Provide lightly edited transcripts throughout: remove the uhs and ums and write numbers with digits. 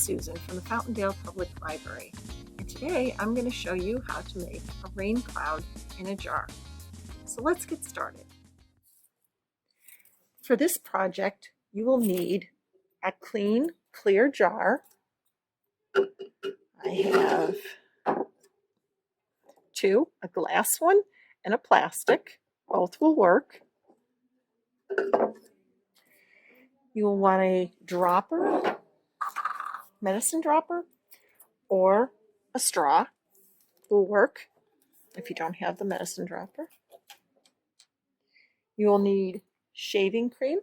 Susan from the Fountaindale Public Library, and today I'm going to show you how to make a rain cloud in a jar. So let's get started. For this project, you will need a clean, clear jar. I have two, a glass one and a plastic. Both will work. You will want a dropper, medicine dropper, or a straw will work if you don't have the medicine dropper. You will need shaving cream,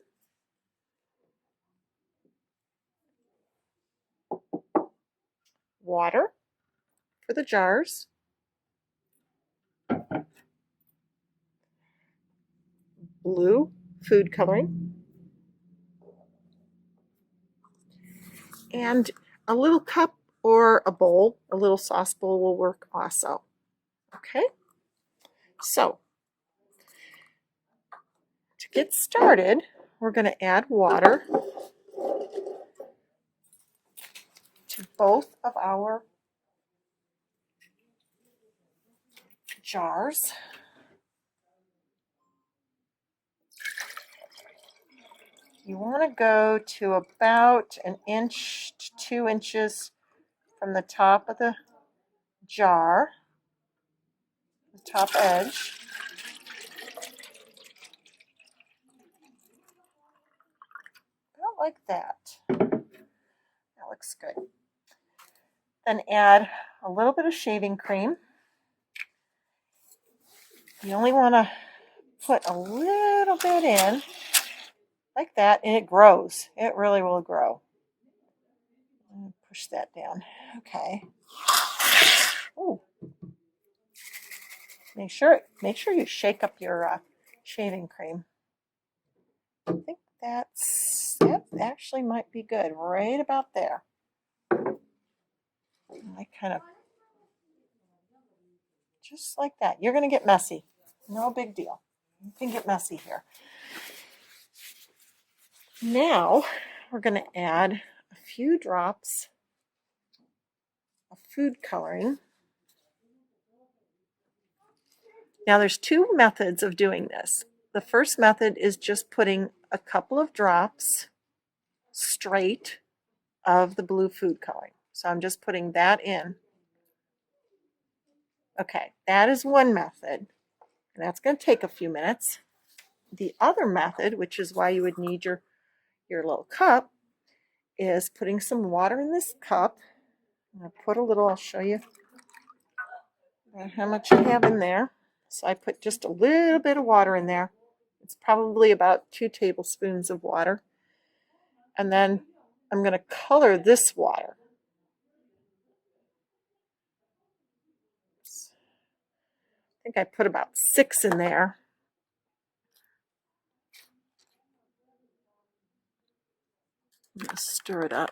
water for the jars, blue food coloring, and a little cup or a bowl, a little sauce bowl will work also. Okay, so to get started, we're going to add water to both of our jars. You want to go to about 1 inch to 2 inches from the top of the jar, the top edge. About like that. That looks good. Then add a little bit of shaving cream. You only want to put a little bit in, like that, and it grows. It really will grow. Push that down. Okay. Ooh. Make sure you shake up your shaving cream. I think that actually might be good, right about there. I kind of just like that. You're going to get messy. No big deal. You can get messy here. Now we're going to add a few drops of food coloring. Now there's two methods of doing this. The first method is just putting a couple of drops straight of the blue food coloring. So I'm just putting that in. Okay, that is one method, and that's going to take a few minutes. The other method, which is why you would need your little cup, is putting some water in this cup. I'll put a little, I'll show you how much I have in there. So I put just a little bit of water in there. It's probably about 2 tablespoons of water. And then I'm going to color this water. I think I put about 6 in there. I'm going to stir it up.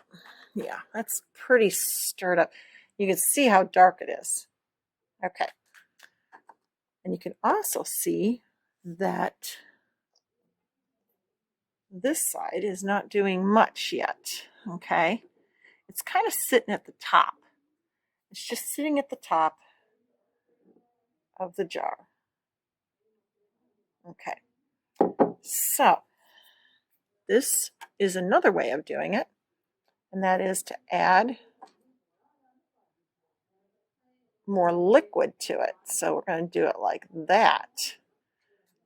Yeah, that's pretty stirred up. You can see how dark it is. Okay. And you can also see that this side is not doing much yet. Okay. It's kind of sitting at the top. It's just sitting at the top of the jar. Okay. So this is another way of doing it, and that is to add more liquid to it. So we're going to do it like that.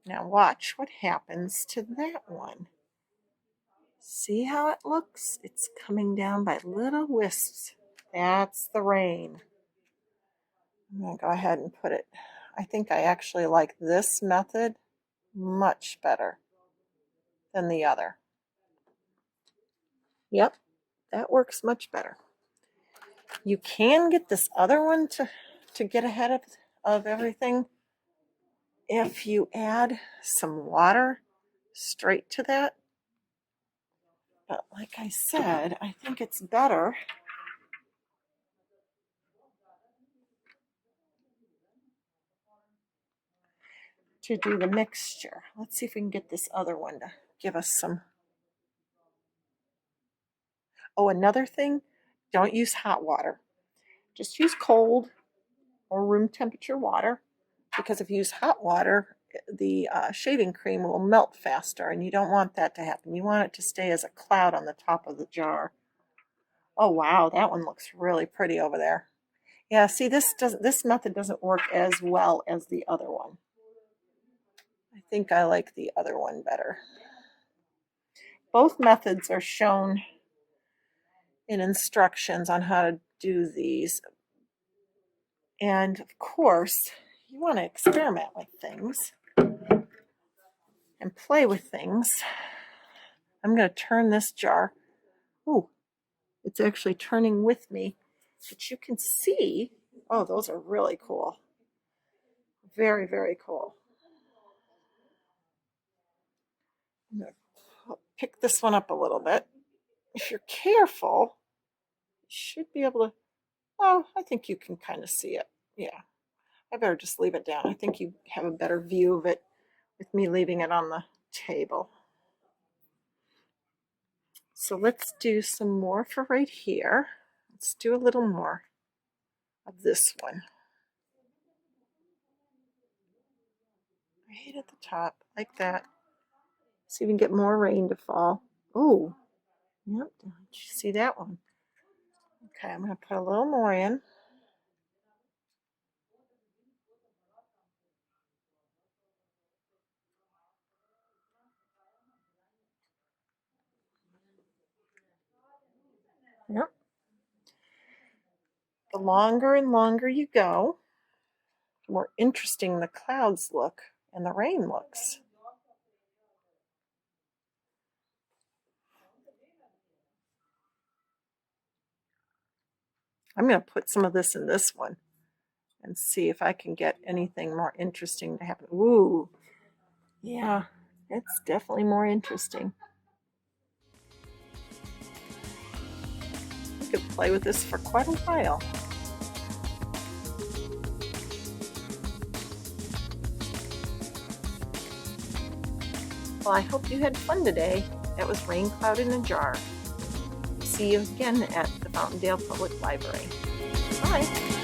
Now watch what happens to that one. See how it looks? It's coming down by little wisps. That's the rain. I'm going to go ahead and put it. I think I actually like this method much better than the other. Yep, that works much better. You can get this other one to get ahead of everything if you add some water straight to that. But like I said, I think it's better to do the mixture. Let's see if we can get this other one to give us some. Oh, another thing, don't use hot water. Just use cold or room temperature water, because if you use hot water, the shaving cream will melt faster, and you don't want that to happen. You want it to stay as a cloud on the top of the jar. Oh wow, that one looks really pretty over there. Yeah, see, this method doesn't work as well as the other one. I think I like the other one better. Both methods are shown in instructions on how to do these. And of course, you want to experiment with things and play with things. I'm going to turn this jar. Ooh, it's actually turning with me. But you can see, oh, those are really cool. Very, very cool. I'm going to pick this one up a little bit. If you're careful, you should be able to, oh, I think you can kind of see it. Yeah, I better just leave it down. I think you have a better view of it with me leaving it on the table. So let's do some more for right here. Let's do a little more of this one. Right at the top, like that. See if we can get more rain to fall. Oh, yep, did you see that one? Okay, I'm going to put a little more in. Yep. The longer and longer you go, the more interesting the clouds look and the rain looks. I'm going to put some of this in this one and see if I can get anything more interesting to happen. Ooh, yeah, it's definitely more interesting. I could play with this for quite a while. Well, I hope you had fun today. That was Rain Cloud in a Jar. See you again at the Fountaindale Public Library. Bye.